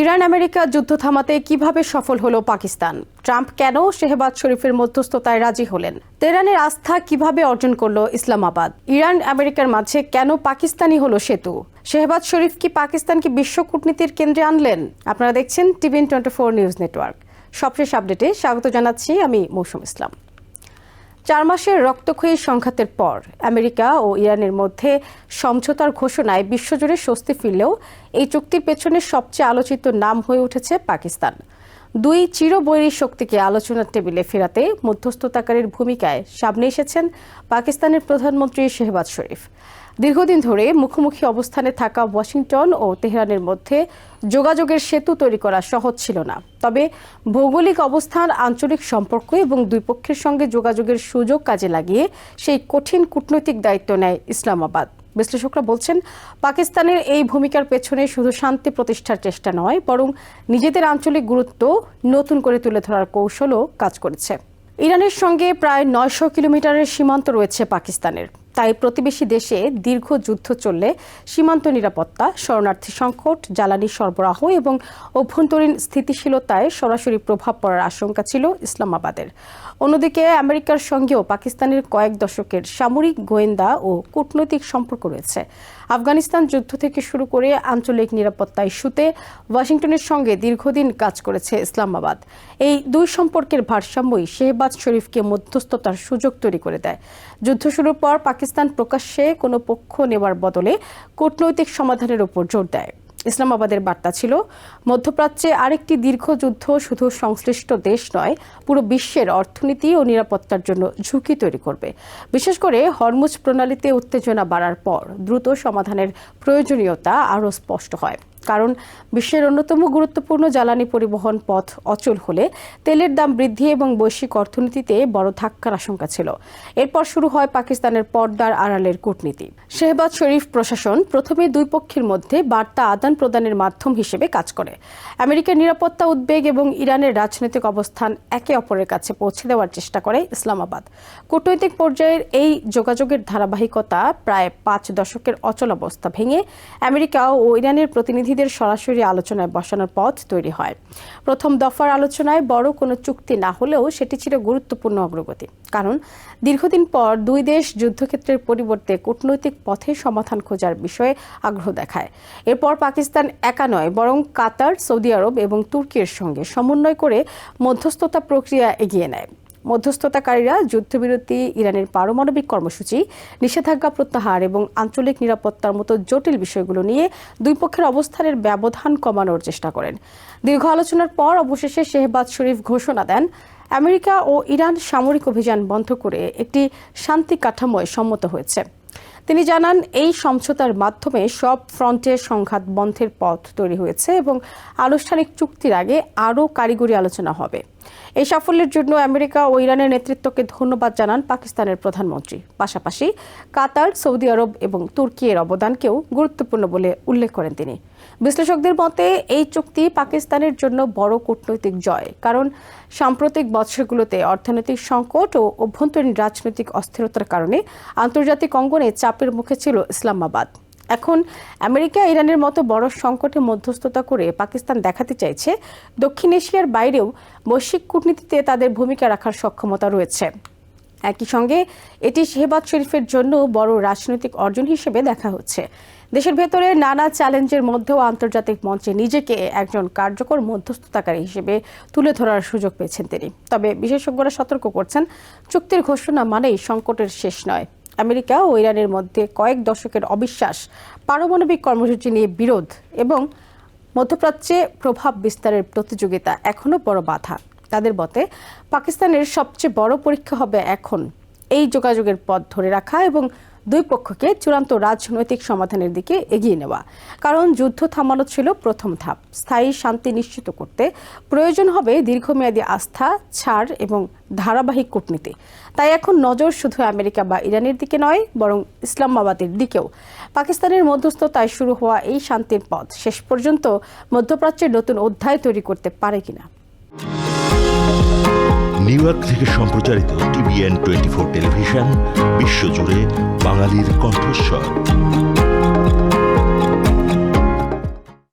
Iran America যুদ্ধ থামাতে কিভাবে সফল হলো পাকিস্তান? ট্রাম্প কেন শেহবাজ শরীফের মধ্যস্থতায় রাজি হলেন? তেহরানের আস্থা কিভাবে অর্জন করলো ইসলামাবাদ? ইরান আমেরিকার মাঝে কেন পাকিস্তানি হলো সেতু? শেহবাজ শরীফ কি পাকিস্তানকে বিশ্ব কূটনীতির কেন্দ্রে আনলেন? আপনারা দেখছেন টিভিএন 24 নিউজ নেটওয়ার্ক। সবশেষ আপডেটে স্বাগত জানাচ্ছি আমি মৌসুম ইসলাম। 4 মাসের রক্তক্ষয়ী সংঘাতের পর আমেরিকা ও ইরানের মধ্যে সমঝোতার ঘোষণায় বিশ্বজুড়ে স্বস্তি ফিরলেও এই চুক্তির পেছনে সবচেয়ে আলোচিত নাম হয়ে উঠেছে পাকিস্তান। দুই চিরবৈরী শক্তিকে আলোচনার টেবিলে ফেরাতে মধ্যস্থতাকারীর ভূমিকায় সামনে এসেছেন পাকিস্তানের প্রধানমন্ত্রী শেহবাজ শরীফ। দীর্ঘদিন ধরে মুখোমুখি অবস্থানে থাকা ওয়াশিংটন ও তেহরানের মধ্যে যোগাযোগের সেতু তৈরি করা সহজ ছিল না। তবে ভৌগোলিক অবস্থান, আঞ্চলিক সম্পর্ক এবং দুই পক্ষের সঙ্গে যোগাযোগের সুযোগ কাজে লাগিয়ে সেই কঠিন কূটনৈতিক দায়িত্ব নেয় ইসলামাবাদ। বিশ্লেষকরা বলছেন, পাকিস্তানের এই ভূমিকার পেছনে শুধু শান্তি প্রতিষ্ঠার চেষ্টা নয়, বরং নিজেদের আঞ্চলিক গুরুত্ব নতুন করে তুলে ধরার কৌশলও কাজ করেছে। ইরানের সঙ্গে প্রায় 900 কিলোমিটারের সীমান্ত রয়েছে পাকিস্তানের। তাই প্রতিবেশী দেশে দীর্ঘ যুদ্ধ চললে সীমান্ত নিরাপত্তা, শরণার্থী সংকট, জ্বালানি সরবরাহ এবং অভ্যন্তরীণ স্থিতিশীলতায় সরাসরি প্রভাব পড়ার আশঙ্কা ছিল ইসলামাবাদের। অন্যদিকে আমেরিকার সঙ্গেও পাকিস্তানের কয়েক দশকের সামরিক, গোয়েন্দা ও কূটনৈতিক সম্পর্ক রয়েছে। আফগানিস্তান যুদ্ধ থেকে শুরু করে আঞ্চলিক নিরাপত্তা ইস্যুতে ওয়াশিংটনের সঙ্গে দীর্ঘদিন কাজ করেছে ইসলামাবাদ। এই দুই সম্পর্কের ভারসাম্যই শেহবাজ শরীফকে মধ্যস্থতার সুযোগ তৈরি করে দেয়। যুদ্ধ শুরুর পর পাকিস্তান প্রকাশ্যে কোনো পক্ষ নেওয়ার বদলে কূটনৈতিক সমাধানের উপর জোর দেয়। ইসলামাবাদের বার্তা ছিল, মধ্যপ্রাচ্যে আরেকটি দীর্ঘ যুদ্ধ শুধু সংশ্লিষ্ট দেশ নয়, পুরো বিশ্বের অর্থনীতি ও নিরাপত্তার জন্য ঝুঁকি তৈরি করবে। বিশেষ করে হরমুজ প্রণালীতে উত্তেজনা বাড়ার পর দ্রুত সমাধানের প্রয়োজনীয়তা আরও স্পষ্ট হয়। কারণ বিশ্বের অন্যতম গুরুত্বপূর্ণ জ্বালানি পরিবহন পথ অচল হলে তেলের দাম বৃদ্ধি এবং বৈশ্বিক অর্থনীতিতে বড় ধাক্কার আশঙ্কা ছিল। এরপর শুরু হয় পাকিস্তানের পর্দার আড়ালের কূটনীতি। শেহবাজ শরীফ প্রশাসন প্রথমে দুই পক্ষের মধ্যে বার্তা আদান প্রদানের মাধ্যম হিসেবে কাজ করে। আমেরিকার নিরাপত্তা উদ্বেগ এবং ইরানের রাজনৈতিক অবস্থান একে অপরের কাছে পৌঁছে দেওয়ার চেষ্টা করে ইসলামাবাদ। কূটনৈতিক পর্যায়ের এই যোগাযোগের ধারাবাহিকতা প্রায় 5 দশকের অচলাবস্থা ভেঙে আমেরিকা ও ইরানের প্রতিনিধি সরাসরি আলোচনায় বসানোর পথ তৈরি হয়। প্রথম দফার আলোচনায় বড় কোনো চুক্তি না হলেও সেটি ছিল গুরুত্বপূর্ণ অগ্রগতি। কারণ দীর্ঘদিন পর দুই দেশ যুদ্ধক্ষেত্রের পরিবর্তে কূটনৈতিক পথে সমাধান খোঁজার বিষয়ে আগ্রহ দেখায়। এরপর পাকিস্তান একা নয়, বরং কাতার, সৌদি আরব এবং তুর্কির সঙ্গে সমন্বয় করে মধ্যস্থতা প্রক্রিয়া এগিয়ে নেয়। মধ্যস্থতাকারীরা যুদ্ধবিরতি, ইরানের পারমাণবিক কর্মসূচি, নিষেধাজ্ঞা প্রত্যাহার এবং আঞ্চলিক নিরাপত্তার মতো জটিল বিষয়গুলো নিয়ে দুই পক্ষের অবস্থানের ব্যবধান কমানোর চেষ্টা করেন। দীর্ঘ আলোচনার পর অবশেষে শেহবাজ শরীফ ঘোষণা দেন, আমেরিকা ও ইরান সামরিক অভিযান বন্ধ করে একটি শান্তি কাঠামোয় সম্মত হয়েছে। তিনি জানান, এই সমঝোতার মাধ্যমে সব ফ্রন্টে সংঘাত বন্ধের পথ তৈরি হয়েছে এবং আনুষ্ঠানিক চুক্তির আগে আরও কারিগরি আলোচনা হবে। এই সাফল্যের জন্য আমেরিকা ও ইরানের নেতৃত্বকে ধন্যবাদ জানান পাকিস্তানের প্রধানমন্ত্রী। পাশাপাশি কাতার, সৌদি আরব এবং তুর্কির অবদানকেও গুরুত্বপূর্ণ বলে উল্লেখ করেন তিনি। বিশ্লেষকদের মতে এই চুক্তি পাকিস্তানের জন্য বড় কূটনৈতিক জয়, কারণ সাম্প্রতিক বছরগুলোতে অর্থনৈতিক সংকট ও অভ্যন্তরীণ রাজনৈতিক অস্থিরতার কারণে আন্তর্জাতিক অঙ্গনে চাপের মুখে ছিল ইসলামাবাদ। এখন আমেরিকা ইরানের মতো বড় সংকটে মধ্যস্থতা করে পাকিস্তান দেখাতে চাইছে দক্ষিণ এশিয়ার বাইরেও বৈশ্বিক কূটনীতিতে তাদের ভূমিকা রাখার সক্ষমতা রয়েছে। একই সঙ্গে এটি শেহবাজ শরীফের জন্য বড় রাজনৈতিক অর্জন হিসেবে দেখা হচ্ছে। দেশের ভেতরে নানা চ্যালেঞ্জের মধ্যেও আন্তর্জাতিক মঞ্চে নিজেকে একজন কার্যকর মধ্যস্থতাকারী হিসেবে তুলে ধরার সুযোগ পেয়েছেন তিনি। তবে বিশেষজ্ঞরা সতর্ক করছেন, চুক্তির ঘোষণা মানেই সংকটের শেষ নয়। আমেরিকা ও ইরানের মধ্যে কয়েক দশকের অবিশ্বাস, পারমাণবিক কর্মসূচি নিয়ে বিরোধ এবং মধ্যপ্রাচ্যে প্রভাব বিস্তারের প্রতিযোগিতা এখনও বড় বাধা। তাদের মতে পাকিস্তানের সবচেয়ে বড় পরীক্ষা হবে এখন এই যোগাযোগের পথ ধরে রাখা এবং দুই পক্ষকে চূড়ান্ত রাজনৈতিক সমাধানের দিকে এগিয়ে নেওয়া। কারণ যুদ্ধ থামানো ছিল প্রথম ধাপ। স্থায়ী শান্তি নিশ্চিত করতে প্রয়োজন হবে দীর্ঘমেয়াদী আস্থা, ছাড় এবং ধারাবাহিক কূটনীতি। তাই এখন নজর শুধু আমেরিকা বা ইরানের দিকে নয়, বরং ইসলামাবাদের দিকেও। পাকিস্তানের মধ্যস্থতায় শুরু হওয়া এই শান্তির পথ শেষ পর্যন্ত মধ্যপ্রাচ্যের নতুন অধ্যায় তৈরি করতে পারে কিনা। নিউ ইয়র্ক থেকে সম্প্রচারিত টিভিএন 24 টেলিভিশন বিশ্বজুড়ে বাঙালির কণ্ঠস্বর।